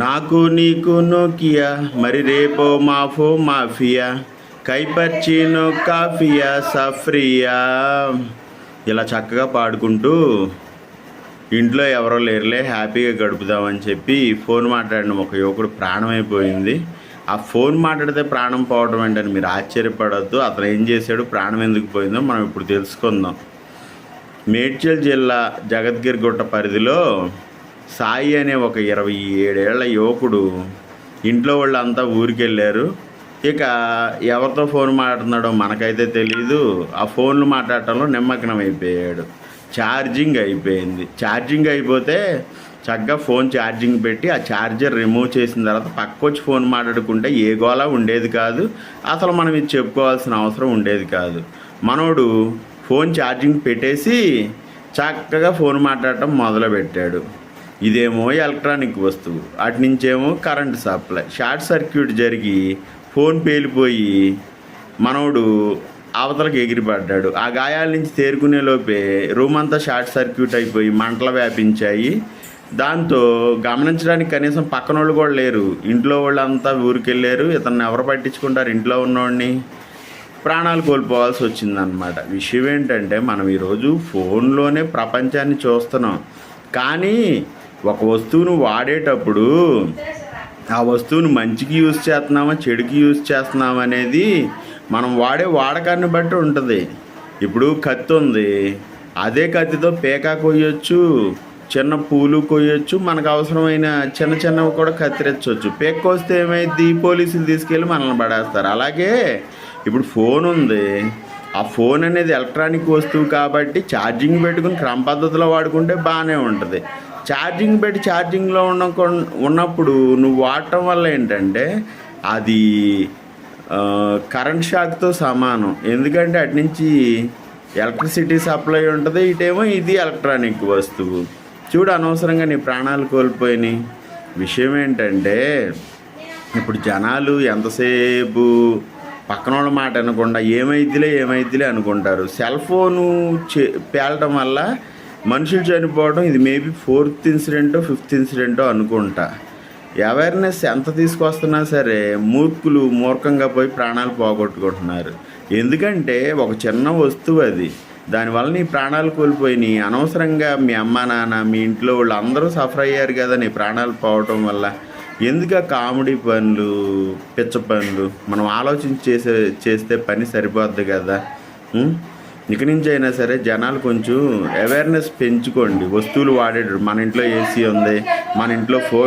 నాకు నీకు నోకియా మరి రేపో మాఫో మాఫియా కైపర్చీనో కాఫియా సఫ్రియా. ఇలా చక్కగా పాడుకుంటూ ఇంట్లో ఎవరో లేరులే హ్యాపీగా గడుపుదామని చెప్పి ఫోన్ మాట్లాడిన ఒక యువకుడు ప్రాణం అయిపోయింది. ఆ ఫోన్ మాట్లాడితే ప్రాణం పోవడం ఏంటని మీరు ఆశ్చర్యపడద్దు. అతను ఏం చేశాడు, ప్రాణం ఎందుకు పోయిందో మనం ఇప్పుడు తెలుసుకుందాం. మేడ్చల్ జిల్లా జగద్గిరిగుట్ట పరిధిలో సాయి అనే ఒక 27 ఏళ్ల యువకుడు ఇంట్లో వాళ్ళంతా ఊరికి వెళ్ళారు. ఇక ఎవరితో ఫోన్ మాట్లాడుతున్నాడో మనకైతే తెలీదు. ఆ ఫోన్లు మాట్లాడటంలో నిమగ్నం అయిపోయాడు. ఛార్జింగ్ అయిపోయింది. ఛార్జింగ్ అయిపోతే చక్కగా ఫోన్ ఛార్జింగ్ పెట్టి ఆ ఛార్జర్ రిమూవ్ చేసిన తర్వాత పక్కొచ్చి ఫోన్ మాట్లాడుకుంటే ఏ గోలా ఉండేది కాదు. అసలు మనం ఇది చెప్పుకోవాల్సిన అవసరం ఉండేది కాదు. మనోడు ఫోన్ ఛార్జింగ్ పెట్టేసి చక్కగా ఫోన్ మాట్లాడటం మొదలుపెట్టాడు. ఇదేమో ఎలక్ట్రానిక్ వస్తువు, అటు నుంచేమో కరెంటు సప్లై. షార్ట్ సర్క్యూట్ జరిగి ఫోన్ పేలిపోయి మనోడు అవతలకు ఎగిరిపడ్డాడు. ఆ గాయాల నుంచి తేరుకునే లోపే రూమ్ అంతా షార్ట్ సర్క్యూట్ అయిపోయి మంటలు వ్యాపించాయి. దాంతో గమనించడానికి కనీసం పక్కన వాళ్ళు కూడా లేరు. ఇంట్లో వాళ్ళంతా ఊరికి వెళ్ళారు. ఇతన్ని ఎవరు పట్టించుకుంటారు? ఇంట్లో ఉన్నవాడిని. ప్రాణాలు కోల్పోవాల్సి వచ్చిందనమాట. విషయం ఏంటంటే మనం ఈరోజు ఫోన్లోనే ప్రపంచాన్ని చూస్తున్నాం. కానీ ఒక వస్తువును వాడేటప్పుడు ఆ వస్తువును మంచికి యూజ్ చేస్తున్నామా చెడుకి యూజ్ చేస్తున్నామా అనేది మనం వాడే వాడకాన్ని బట్టి ఉంటుంది. ఇప్పుడు కత్తి ఉంది, అదే కత్తితో పేకా కొయ్యొచ్చు, చిన్న పూలు కొయ్యొచ్చు, మనకు అవసరమైన చిన్న చిన్నవి కూడా కత్తిరించవచ్చు. పేక కోస్తే ఏమైంది? పోలీసులు తీసుకెళ్ళి మనల్ని పడేస్తారు. అలాగే ఇప్పుడు ఫోన్ ఉంది, ఆ ఫోన్ అనేది ఎలక్ట్రానిక్ వస్తువు కాబట్టి ఛార్జింగ్ పెట్టుకుని క్రమ పద్ధతిలో వాడుకుంటే బాగానే ఉంటుంది. ఛార్జింగ్ పెట్టి ఛార్జింగ్లో ఉన్నప్పుడు నువ్వు వాడటం వల్ల ఏంటంటే అది కరెంట్ షాక్తో సమానం. ఎందుకంటే అటు నుంచి ఎలక్ట్రిసిటీ సప్లై ఉంటుంది, ఇటేమో ఇది ఎలక్ట్రానిక్ వస్తువు. చూడు, అనవసరంగా నీ ప్రాణాలు కోల్పోయినాయి. విషయం ఏంటంటే ఇప్పుడు జనాలు ఎంతసేపు పక్కన వాళ్ళ మాట అనకుండా ఏమైద్దిలే అనుకుంటారు. సెల్ ఫోను పేలటం వల్ల మనుషులు చనిపోవడం ఇది మేబీ 4th ఇన్సిడెంటో 5th ఇన్సిడెంటో అనుకుంటా. అవేర్నెస్ ఎంత తీసుకొస్తున్నా సరే మూర్ఖంగా పోయి ప్రాణాలు పోగొట్టుకుంటున్నారు. ఎందుకంటే ఒక చిన్న వస్తువు అది, దానివల్ల నీ ప్రాణాలు కోల్పోయినాయి. అనవసరంగా మీ అమ్మ నాన్న మీ ఇంట్లో వాళ్ళు అందరూ సఫర్ అయ్యారు కదా నీ ప్రాణాలు పోవటం వల్ల. ఎందుకు కామెడీ పనులు, పిచ్చ పనులు? మనం ఆలోచించి చేస్తే పని సరిపోద్ది కదా. ఇక నుంచి అయినా సరే జనాలు కొంచెం అవేర్నెస్ పెంచుకోండి. వస్తువులు వాడేటప్పుడు మన ఇంట్లో ఏసీ ఉంది, మన ఇంట్లో ఫోన్